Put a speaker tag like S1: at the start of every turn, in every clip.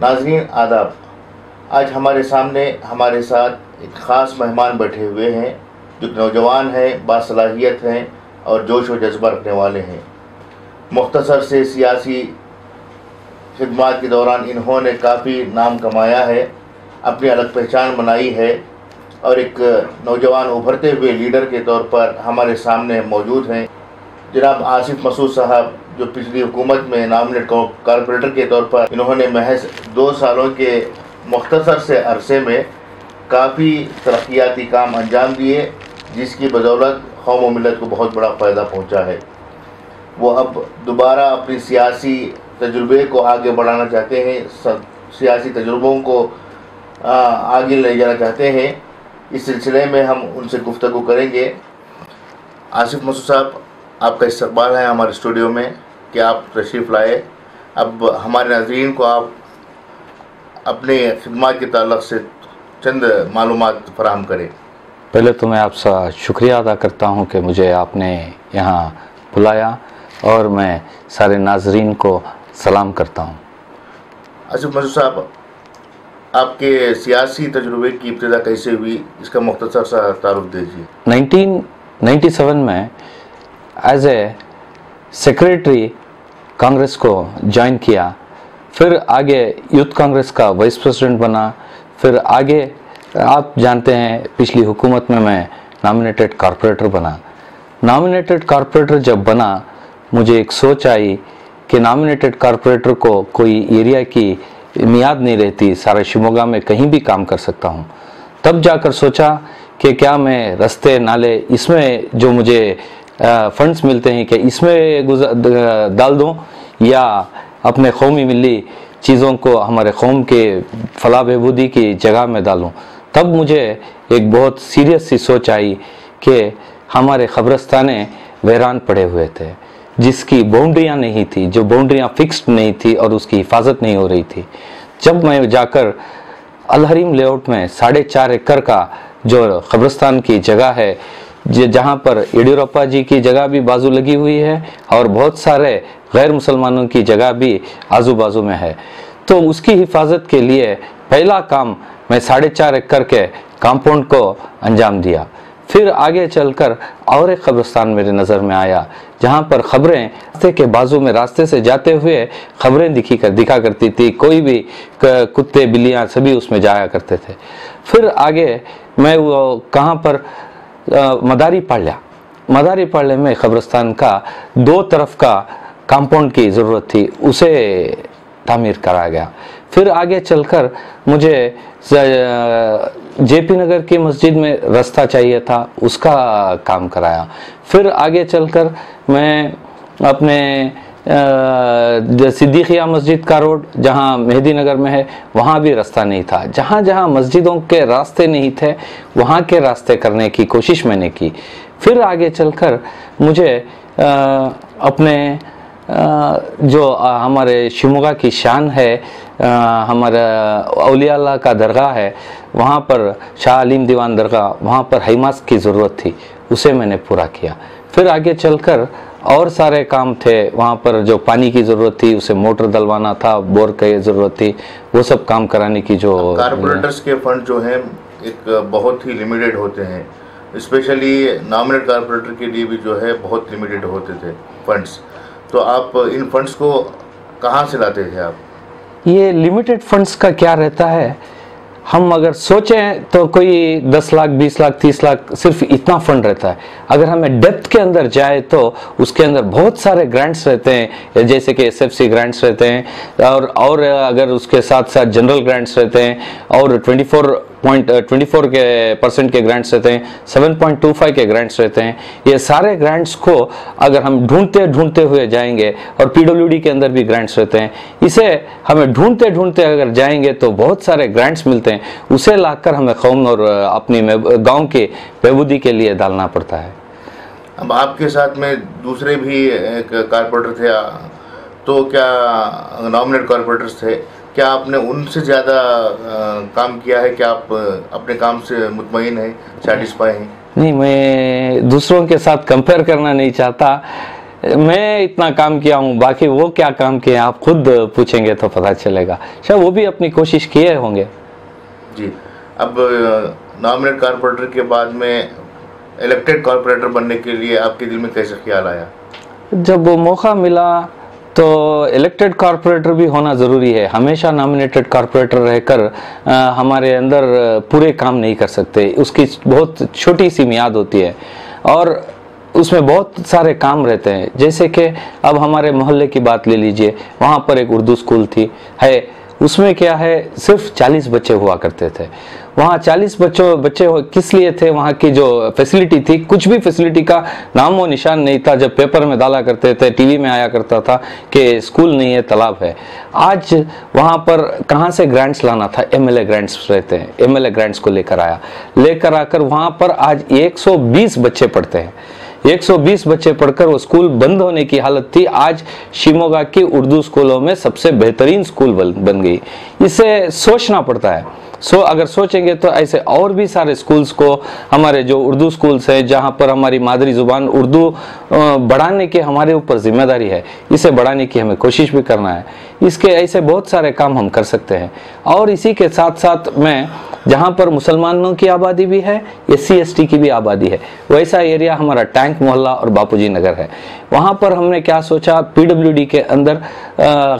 S1: नाज़रीन आदाब। आज हमारे सामने हमारे साथ एक ख़ास मेहमान बैठे हुए हैं जो नौजवान हैं, बासलाहियत हैं और जोश व जज्बा रखने वाले हैं। मुख्तसर से सियासी खिदमत के दौरान इन्होंने काफ़ी नाम कमाया है, अपनी अलग पहचान बनाई है और एक नौजवान उभरते हुए लीडर के तौर पर हमारे सामने मौजूद हैं। जनाब आसिफ मसूद साहब, जो पिछली हुकूमत में नामिनेट कॉरपोरेटर के तौर पर इन्होंने महज 2 सालों के मुख्तसर से अरसे में काफ़ी तरक्याती काम अंजाम दिए, जिसकी बदौलत कौम व मिलत को बहुत बड़ा फ़ायदा पहुंचा है। वो अब दोबारा अपनी सियासी तजुर्बे को आगे बढ़ाना चाहते हैं, सियासी तजुर्बों को आगे ले जाना चाहते हैं। इस सिलसिले में हम उनसे गुफ्तगू करेंगे। आसिफ मसूद साहब, आपका इस्तकबाल है हमारे स्टूडियो में कि आप तशरीफ़ लाए। अब हमारे नाज़रीन को आप अपने खिदमत के ताल्लुक़ से चंद मालूमात फराहम करें।
S2: पहले तो मैं आपका शुक्रिया अदा करता हूं कि मुझे आपने यहाँ बुलाया और मैं सारे नाज़रीन को सलाम करता हूं।
S1: आसिफ मसूद साहब, आपके सियासी तजुर्बे की इब्तिदा कैसे हुई, इसका मुख्तसर सा तारुफ दीजिए।
S2: 1997 में एज ए सेक्रेटरी कांग्रेस को ज्वाइन किया, फिर आगे यूथ कांग्रेस का वाइस प्रेसिडेंट बना, फिर आगे आप जानते हैं पिछली हुकूमत में मैं नॉमिनेटेड कॉरपोरेटर बना। नॉमिनेटेड कॉरपोरेटर जब बना, मुझे एक सोच आई कि नॉमिनेटेड कॉरपोरेटर को कोई एरिया की मियाद नहीं रहती, सारे शिमोगा में कहीं भी काम कर सकता हूँ। तब जाकर सोचा कि क्या मैं रास्ते नाले इसमें जो मुझे फंड्स मिलते हैं कि इसमें डाल दूँ या अपने कौमी मिली चीज़ों को हमारे कौम के फलाह बहबूदी की जगह में डालूँ। तब मुझे एक बहुत सीरियस सी सोच आई कि हमारे कब्रिस्तानें वीरान पड़े हुए थे, जिसकी बाउंड्रियाँ नहीं थी, जो बाउंड्रियाँ फिक्स्ड नहीं थी और उसकी हिफाजत नहीं हो रही थी। जब मैं जाकर अलहरीम लेआउट में 4.5 एकड़ का जो कब्रिस्तान की जगह है, जहाँ पर येडियुरप्पा जी की जगह भी बाजू लगी हुई है और बहुत सारे गैर मुसलमानों की जगह भी आजू बाजू में है, तो उसकी हिफाजत के लिए पहला काम मैं 4.5 एकड़ के कंपाउंड को अंजाम दिया। फिर आगे चलकर और एक कब्रिस्तान मेरे नज़र में आया, जहाँ पर खबरें रास्ते के बाजू में रास्ते से जाते हुए खबरें दिखा करती थी, कोई भी कुत्ते बिल्लियाँ सभी उसमें जाया करते थे। फिर आगे मैं वो कहाँ पर मदारी पाले में कब्रिस्तान का 2 तरफ का कंपाउंड की ज़रूरत थी, उसे तामीर करा गया। फिर आगे चलकर मुझे जेपी नगर की मस्जिद में रास्ता चाहिए था, उसका काम कराया। फिर आगे चलकर मैं अपने सिद्दीकिया मस्जिद का रोड जहाँ मेहदी नगर में है, वहाँ भी रास्ता नहीं था। जहाँ जहाँ मस्जिदों के रास्ते नहीं थे, वहाँ के रास्ते करने की कोशिश मैंने की। फिर आगे चलकर मुझे अपने जो हमारे शिमोगा की शान है, हमारा औलिया अल्लाह का दरगाह है, वहाँ पर शाह अलीम दीवान दरगाह, वहाँ पर हाईमास की ज़रूरत थी, उसे मैंने पूरा किया। फिर आगे चलकर और सारे काम थे, वहाँ पर जो पानी की ज़रूरत थी उसे मोटर डलवाना था, बोर की ज़रूरत थी, वो सब काम कराने की जो
S1: कारपोरेटर्स के फंड जो हैं एक बहुत ही लिमिटेड होते हैं, स्पेशली नॉमिनेट कारपोरेटर के लिए भी जो है बहुत लिमिटेड होते थे फंड्स। तो आप इन फंड्स को कहाँ से लाते थे आप?
S2: ये लिमिटेड फंड्स का क्या रहता है, हम अगर सोचें तो कोई 10 लाख 20 लाख 30 लाख सिर्फ इतना फंड रहता है। अगर हमें डेप्थ के अंदर जाए तो उसके अंदर बहुत सारे ग्रांट्स रहते हैं, जैसे कि एसएफसी ग्रांट्स रहते हैं और अगर उसके साथ साथ जनरल ग्रांट्स रहते हैं और 24% के ग्रांट्स रहते हैं, 7.25 के ग्रांट्स रहते हैं। ये सारे ग्रांट्स को अगर हम ढूंढते हुए जाएंगे, और पीडब्ल्यूडी के अंदर भी ग्रांट्स रहते हैं, इसे हमें ढूंढते अगर जाएंगे तो बहुत सारे ग्रांट्स मिलते हैं, उसे लाकर हमें कौम और अपनी गांव के बहबूदी के लिए डालना पड़ता है।
S1: अब आपके साथ में दूसरे भी एक कारपोरेटर थे, तो क्या नॉमिनेट कारपोरेटर्स थे, क्या आपने उनसे ज़्यादा काम किया है? क्या आप अपने काम से मुतमईन हैं, सेटिस्फाई हैं?
S2: नहीं, मैं दूसरों के साथ कंपेयर करना नहीं चाहता, मैं इतना काम किया हूँ, बाकी वो क्या काम किए आप खुद पूछेंगे तो पता चलेगा। शायद वो भी अपनी कोशिश किए होंगे।
S1: जी, अब नॉमिनेट कॉर्पोरेटर के बाद में इलेक्टेड कॉर्पोरेटर बनने के लिए आपके दिल में कैसे ख्याल आया?
S2: जब वो मौका मिला तो इलेक्टेड कॉर्पोरेटर भी होना ज़रूरी है। हमेशा नॉमिनेटेड कॉर्पोरेटर रहकर हमारे अंदर पूरे काम नहीं कर सकते, उसकी बहुत छोटी सी मियाद होती है और उसमें बहुत सारे काम रहते हैं। जैसे कि अब हमारे मोहल्ले की बात ले लीजिए, वहाँ पर एक उर्दू स्कूल थी है, उसमें क्या है सिर्फ 40 बच्चे हुआ करते थे। वहाँ 40 बच्चे किस लिए थे? वहाँ की जो फैसिलिटी थी, कुछ भी फैसिलिटी का नाम व निशान नहीं था। जब पेपर में डाला करते थे, टीवी में आया करता था कि स्कूल नहीं है, तालाब है। आज वहाँ पर कहाँ से ग्रांट्स लाना था? एमएलए ग्रांट्स रहते हैं, एमएलए ग्रांट्स को लेकर आकर वहाँ पर आज 120 बच्चे पढ़ते हैं। 120 बच्चे पढ़कर वो स्कूल बंद होने की हालत थी, आज शिमोगा की उर्दू स्कूलों में सबसे बेहतरीन स्कूल बन गई। इसे सोचना पड़ता है। अगर सोचेंगे तो ऐसे और भी सारे स्कूल्स को, हमारे जो उर्दू स्कूल्स हैं जहाँ पर हमारी मादरी ज़ुबान उर्दू बढ़ाने की हमारे ऊपर जिम्मेदारी है, इसे बढ़ाने की हमें कोशिश भी करना है। इसके ऐसे बहुत सारे काम हम कर सकते हैं। और इसी के साथ साथ में जहाँ पर मुसलमानों की आबादी भी है, SC ST की भी आबादी है, वैसा एरिया हमारा टैंक मोहल्ला और बापूजी नगर है। वहाँ पर हमने क्या सोचा, PWD के अंदर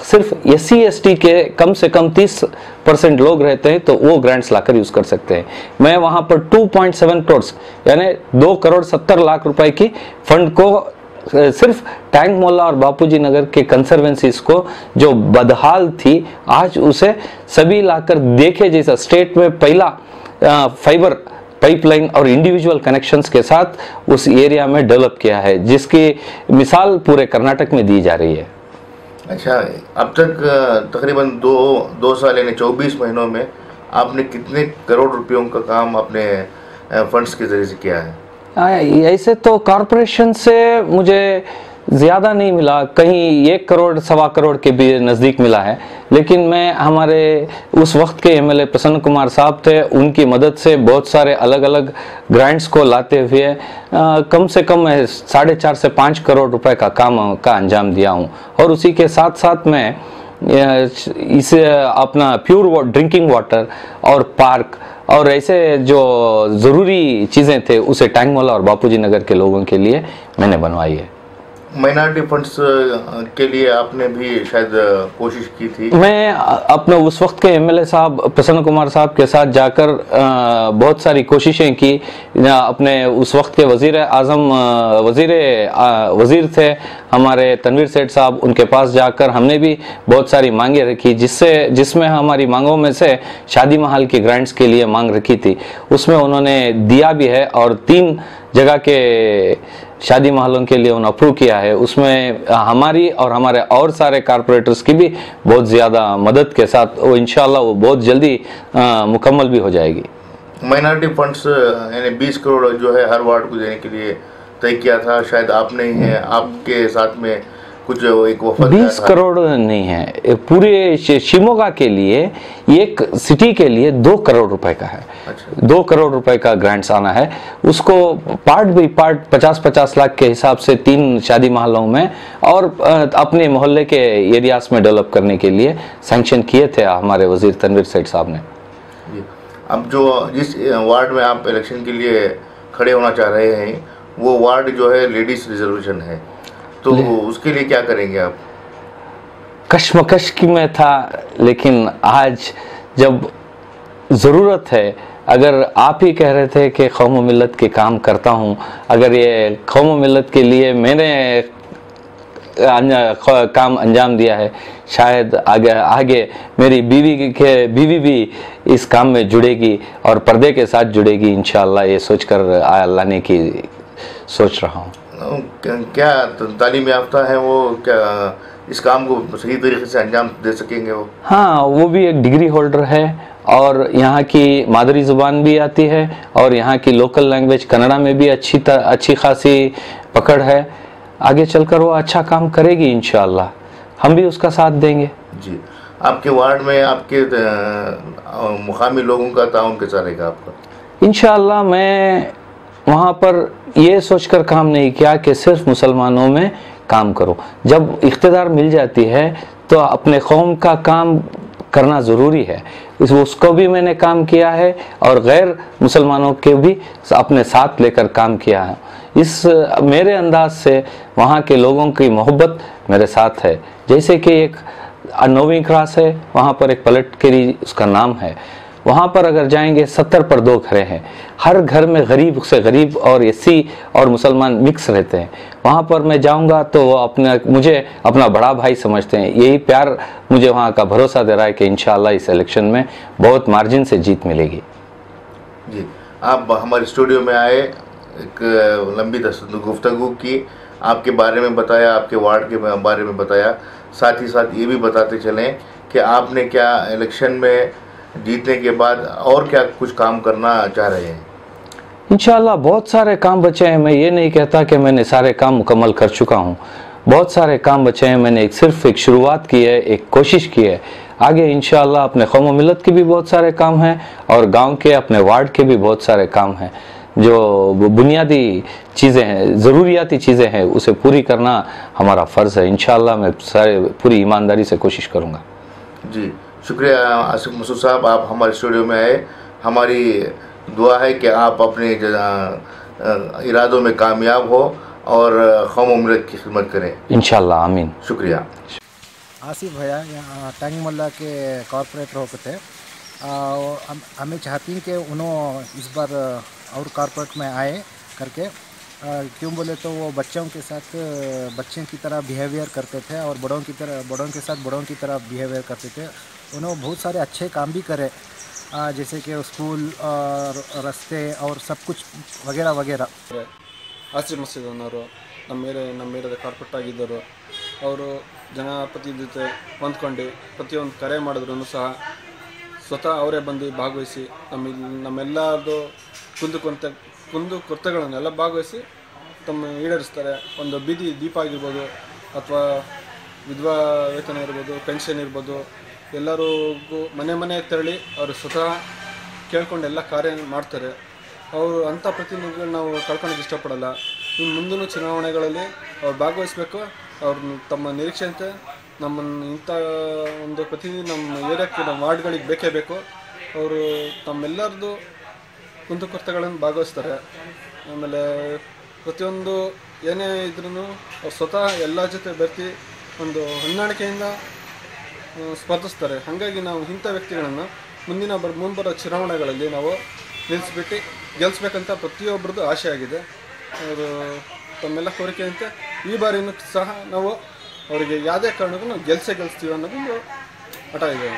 S2: सिर्फ SC ST के कम से कम 30% लोग रहते हैं, तो वो ग्रांट्स लाकर यूज़ कर सकते हैं। मैं वहाँ पर 2.7 करोड़ यानी 2,70,00,000 रुपए की फंड को सिर्फ टैंक मोहल्ला और बापूजी नगर के कंसर्वेंसीज को जो बदहाल थी, आज उसे सभी लाकर देखे जैसा स्टेट में पहला फाइबर पाइपलाइन और इंडिविजुअल कनेक्शंस के साथ उस एरिया में डेवलप किया है, जिसकी मिसाल पूरे कर्नाटक में दी जा रही है।
S1: अच्छा, अब तक तकरीबन दो साल यानी 24 महीनों में आपने कितने करोड़ रुपयों का काम अपने फंड्स के जरिए से किया है?
S2: ऐसे तो कॉरपोरेशन से मुझे ज़्यादा नहीं मिला, कहीं 1 करोड़ 1.25 करोड़ के भी नज़दीक मिला है। लेकिन मैं हमारे उस वक्त के MLA प्रसन्न कुमार साहब थे, उनकी मदद से बहुत सारे अलग अलग ग्रांट्स को लाते हुए कम से कम मैं 4.5 से 5 करोड़ रुपए का काम का अंजाम दिया हूँ। और उसी के साथ साथ मैं इसे अपना प्योर ड्रिंकिंग वाटर और पार्क और ऐसे जो ज़रूरी चीज़ें थे उसे टैंक मोहल्ला और बापूजी नगर के लोगों के लिए मैंने बनवाई है।
S1: माइनॉरिटी फंड्स के लिए आपने भी शायद कोशिश की थी? मैं
S2: अपने उस वक्त के MLA साहब प्रसन्न कुमार साहब के साथ जाकर बहुत सारी कोशिशें की। अपने उस वक्त के वज़ीर आज़म वज़ीर थे हमारे तनवीर सेठ साहब, उनके पास जाकर हमने भी बहुत सारी मांगे रखी, जिसमें हमारी मांगों में से शादी महल की ग्रांट्स के लिए मांग रखी थी, उसमें उन्होंने दिया भी है और 3 जगह के शादी महलों के लिए उन्होंने अप्रूव किया है। उसमें हमारी और हमारे और सारे कारपोरेटर्स की भी बहुत ज़्यादा मदद के साथ वो इंशाल्लाह वो बहुत जल्दी मुकम्मल भी हो जाएगी।
S1: माइनॉरिटी फंड्स यानी 20 करोड़ जो है हर वार्ड को देने के लिए तय किया था, शायद आपने ही है, आपके साथ में कुछ एक वफद
S2: 20 करोड़ नहीं है, पूरे शिमोगा के लिए, एक सिटी के लिए 2 करोड़ रुपए का है। अच्छा। 2 करोड़ रुपए का ग्रांट्स आना है, उसको पार्ट बाई पार्ट 50-50 लाख के हिसाब से 3 शादी महलों में और अपने मोहल्ले के एरियाज में डेवलप करने के लिए सैंक्शन किए थे हमारे वजीर तनवीर सेठ साहब ने।
S1: अब जो जिस वार्ड में आप इलेक्शन के लिए खड़े होना चाह रहे हैं, वो वार्ड जो है लेडीज रिजर्वेशन है, तो उसके लिए क्या करेंगे आप?
S2: कश्मकश की में था, लेकिन आज जब ज़रूरत है, अगर आप ही कह रहे थे कि कौम व मिल्लत के काम करता हूँ, अगर ये कौम व मिल्लत के लिए मैंने काम अंजाम दिया है, शायद आगे मेरी बीवी भी इस काम में जुड़ेगी और पर्दे के साथ जुड़ेगी इंशाअल्लाह, ये सोचकर लाने की सोच रहा हूँ।
S1: क्या तालीम याफ्ता है वो, क्या इस काम को सही तरीके से अंजाम दे सकेंगे वो? हाँ,
S2: वो भी एक डिग्री होल्डर है और यहाँ की मादरी ज़ुबान भी आती है और यहाँ की लोकल लैंग्वेज कन्नड़ा में भी अच्छी खासी पकड़ है। आगे चलकर वो अच्छा काम करेगी इंशाअल्लाह, हम भी उसका साथ देंगे।
S1: जी, आपके वार्ड में आपके मुकामी लोगों का ताउन कैसा रहेगा आपका?
S2: इंशाअल्लाह मैं वहाँ पर ये सोचकर काम नहीं किया कि सिर्फ मुसलमानों में काम करो। जब इख्तिदार मिल जाती है तो अपने कौम का काम करना ज़रूरी है, उसको भी मैंने काम किया है और गैर मुसलमानों के भी अपने साथ लेकर काम किया है। इस मेरे अंदाज से वहाँ के लोगों की मोहब्बत मेरे साथ है। जैसे कि एक 9वीं क्लास है, वहाँ पर एक पलटकेरी उसका नाम है, वहाँ पर अगर जाएंगे 70 पर 2 घरें हैं, हर घर में गरीब से गरीब और एसी और मुसलमान मिक्स रहते हैं। वहाँ पर मैं जाऊँगा तो वो मुझे अपना बड़ा भाई समझते हैं। यही प्यार मुझे वहाँ का भरोसा दे रहा है कि इंशाअल्लाह इस इलेक्शन में बहुत मार्जिन से जीत मिलेगी।
S1: जी, आप हमारे स्टूडियो में आए, एक लंबी गुफ्तगू की, आपके बारे में बताया, आपके वार्ड के बारे में बताया, साथ ही साथ ये भी बताते चलें कि आपने क्या इलेक्शन में जीतने के बाद और क्या कुछ काम करना चाह रहे हैं।
S2: इंशाअल्लाह बहुत सारे काम बचे हैं। मैं ये नहीं कहता कि मैंने सारे काम मुकम्मल कर चुका हूँ, बहुत सारे काम बचे हैं। मैंने सिर्फ एक शुरुआत की है, एक कोशिश की है। आगे इंशाअल्लाह अपने कौम व मिलत के भी बहुत सारे काम हैं और गांव के अपने वार्ड के भी बहुत सारे काम हैं। जो बुनियादी चीज़ें हैं, ज़रूरियाती चीज़ें हैं, उसे पूरी करना हमारा फ़र्ज़ है। इंशाअल्लाह मैं पूरी ईमानदारी से कोशिश करूँगा।
S1: जी, शुक्रिया आसिफ मसूद साहब, आप हमारे स्टूडियो में आए। हमारी दुआ है कि आप अपने इरादों में कामयाब हो और कौम व मिलत की खिदमत करें इंशाअल्लाह। आमीन। शुक्रिया।
S3: आसिफ भैया यहाँ टैंग मोहल्ला के कॉरपोरेटर होते थे। हमें चाहती हैं कि उन्होंने इस बार और कॉरपोरेट में आए करके, क्यों बोले तो वो बच्चों के साथ बच्चों की तरह बिहेवियर करते थे और बड़ों के साथ बड़ों की तरह बिहेवियर करते थे। उन्होंने बहुत सारे अच्छे काम भी करे, जैसे कि स्कूल और रास्ते और सब कुछ वगैरह वगैरह।
S4: ಆಸಿಫ್ ಮಸೀದ್ ಅನ್ನೋರು ನಮ್ಮ ಏರಿಯಾದ ಕಾರ್ಪೊರೇಟ್ ಆಗಿದ್ದರು. ಅವರು ಜನಪ್ರತಿನಿಧಿ ಜೊತೆ ಹೊಂದ್ಕೊಂಡು ಪ್ರತಿಯೊಂದು ಕರೆ ಮಾಡಿದ್ರು ಸಹ ಸ್ವತಃ ಅವರೇ ಬಂದು ಭಾಗವಹಿಸಿ ನಮ್ಮೆಲ್ಲರದು ಕುಂದು ಕೊರತೆಗಳನ್ನೆಲ್ಲ ಭಾಗವಹಿಸಿ ತಮ್ಮ ಈಡೇರಿಸ್ತಾರೆ. ಒಂದು ಬೀದಿ ದೀಪ ಆಗಿರ್ಬೋದು ಅಥವಾ ವಿಧವಾ ವೇತನ ಇರ್ಬೋದು, ಪೆನ್ಷನ್ ಇರ್ಬೋದು, ಎಲ್ಲರಿಗೂ ಮನೆ ತೆರಳಿ ಅವರು ಸ್ವತಃ ಕೇಳ್ಕೊಂಡು ಎಲ್ಲ ಕಾರ್ಯ ಮಾಡ್ತಾರೆ. ಅವರು ಅಂಥ ಪ್ರತಿನಿಧಿಗಳು ನಾವು ಕಳ್ಕೊಳ್ಳೋಕೆ ಇಷ್ಟಪಡಲ್ಲ. ಇನ್ನು ಮುಂದಿನ ಚುನಾವಣೆಗಳಲ್ಲಿ ಅವ್ರು ಭಾಗವಹಿಸಬೇಕು. ಅವ್ರು ತಮ್ಮ ನಿರೀಕ್ಷೆಯಂತೆ ನಮ್ಮನ್ನು ಇಂಥ ಒಂದು ಪ್ರತಿನಿಧಿ ನಮ್ಮ ಏರಿಯಾಕ್ಕೆ, ನಮ್ಮ ವಾರ್ಡ್ಗಳಿಗೆ ಬೇಕೇ ಬೇಕು. ಅವರು ತಮ್ಮೆಲ್ಲರದು ಕುಂದುಕೊರತೆಗಳನ್ನು ಭಾಗವಹಿಸ್ತಾರೆ. ಆಮೇಲೆ ಪ್ರತಿಯೊಂದು ಏನೇ ಇದ್ರೂ ಅವ್ರು ಸ್ವತಃ ಎಲ್ಲ ಜೊತೆ ಬೆರ್ತಿ ಒಂದು ಹೊಂದಾಣಿಕೆಯಿಂದ ಸ್ಪರ್ಧಿಸ್ತಾರೆ. ಹಾಗಾಗಿ ನಾವು ಇಂಥ ವ್ಯಕ್ತಿಗಳನ್ನು ಮುಂಬರೋ ಚುನಾವಣೆಗಳಲ್ಲಿ ನಾವು ನಿಲ್ಲಿಸ್ಬಿಟ್ಟು ಗೆಲ್ಲಿಸ್ಬೇಕಂತ ಪ್ರತಿಯೊಬ್ಬರದ್ದು ಆಸೆ ಆಗಿದೆ. ಅವರು ತಮ್ಮೆಲ್ಲ ಕೋರಿಕೆಯಂತೆ ಈ ಬಾರಿನೂ ಸಹ ನಾವು ಅವರಿಗೆ ಯಾವುದೇ ಕಾರಣಕ್ಕೂ ನಾವು ಗೆಲ್ಲಿಸ್ತೀವಿ ಅನ್ನೋದೊಂದು ಹಠ ಇದೆ.